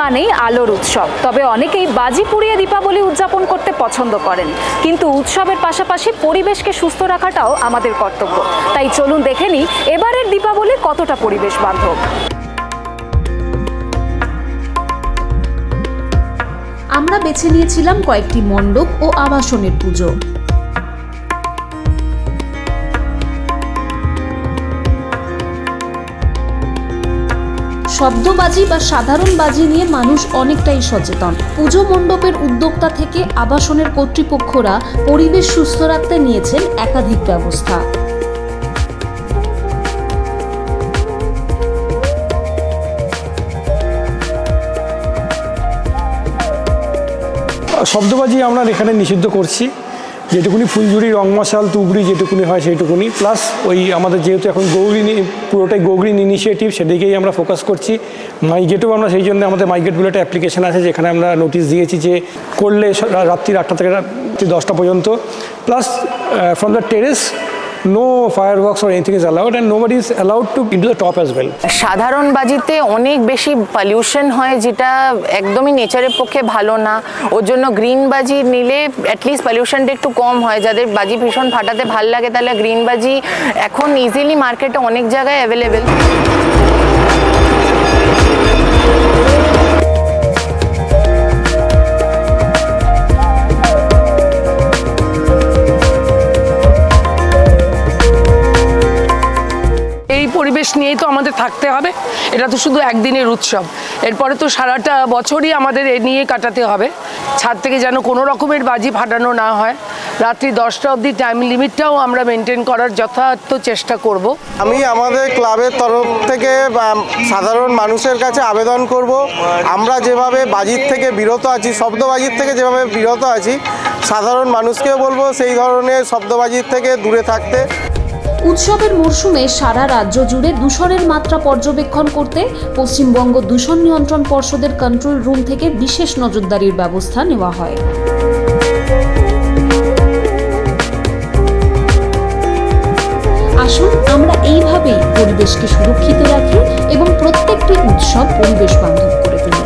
মানেই আলোর উৎসব। তবে অনেকেই বাজি পুড়িয়ে দীপাবলি উদযাপন করতে পছন্দ করেন, কিন্তু উৎসবের পাশাপাশি পরিবেশকে সুস্থ রাখাটাও আমাদের কর্তব্য। তাই চলুন দেখে নিই এবারের দীপাবলি কতটা পরিবেশ বান্ধব। আমরা বেছে নিয়েছিলাম কয়েকটি মণ্ডপ ও আবাসনের পুজো। শব্দবাজি বা সাধারণ বাজি নিয়ে মানুষ অনেকটাই সচেতন। পুজো মণ্ডপের উদ্যোক্তা থেকে আবাসনের কর্তৃপক্ষরা পরিবেশ সুস্থ রাখতে নিয়েছেন একাধিক ব্যবস্থা। শব্দবাজি আমরা এখানে নিষিদ্ধ করছি, যেটুকুনি ফুলঝুরি, রং মশাল, তুবড়ি যেটুকুনি হয় সেইটুকুনি, প্লাস ওই আমাদের যেহেতু এখন পুরোটাই গো গ্রিন ইনিশিয়েটিভ, সেদিকেই আমরা ফোকাস করছি। মাইগেটেও আমরা সেই জন্য আমাদের মাইগেট বলে একটা অ্যাপ্লিকেশান আছে, যেখানে আমরা নোটিশ দিয়েছি যে করলে রাত্রি 8টা থেকে রাত্রি 10টা পর্যন্ত, plus from the terrace no fireworks or anything is allowed and nobody is allowed to into the top as well. সাধারণ বাজিতে অনেক বেশি পলিউশন হয়, যেটা একদমই নেচারের পক্ষে ভালো না। ওর জন্য গ্রিন বাজি নিলে অ্যাটলিস্ট পলিউশনটা একটু কম হয়। যাদের বাজি ভীষণ ফাটাতে ভাল লাগে তাহলে গ্রিন বাজি এখন ইজিলি মার্কেটে অনেক জায়গায় অ্যাভেলেবেল। পরিবেশ নিয়েই তো আমাদের থাকতে হবে। এটা তো শুধু একদিনের উৎসব, এরপরে তো সারাটা বছরই আমাদের এ নিয়ে কাটাতে হবে। ছাদ থেকে যেন কোনো রকমের বাজি ফাটানো না হয়। রাত্রি 10টা অবধি টাইম লিমিটটাও আমরা মেনটেন করার যথার্থ চেষ্টা করব। আমি আমাদের ক্লাবের তরফ থেকে সাধারণ মানুষের কাছে আবেদন করব, আমরা যেভাবে বাজির থেকে বিরত আছি, শব্দবাজির থেকে যেভাবে বিরত আছি, সাধারণ মানুষকেও বলবো সেই ধরনের শব্দবাজির থেকে দূরে থাকতে। উৎসবের মরশুমে সারা রাজ্য জুড়ে দূষণের মাত্রা পর্যবেক্ষণ করতে পশ্চিমবঙ্গ দূষণ নিয়ন্ত্রণ পর্ষদের কন্ট্রোল রুম থেকে বিশেষ নজরদারির ব্যবস্থা নেওয়া হয়। আসুন আমরা এইভাবেই পরিবেশকে সুরক্ষিত রাখি এবং প্রত্যেকটি উৎসব পরিবেশ বান্ধব করে তুলি।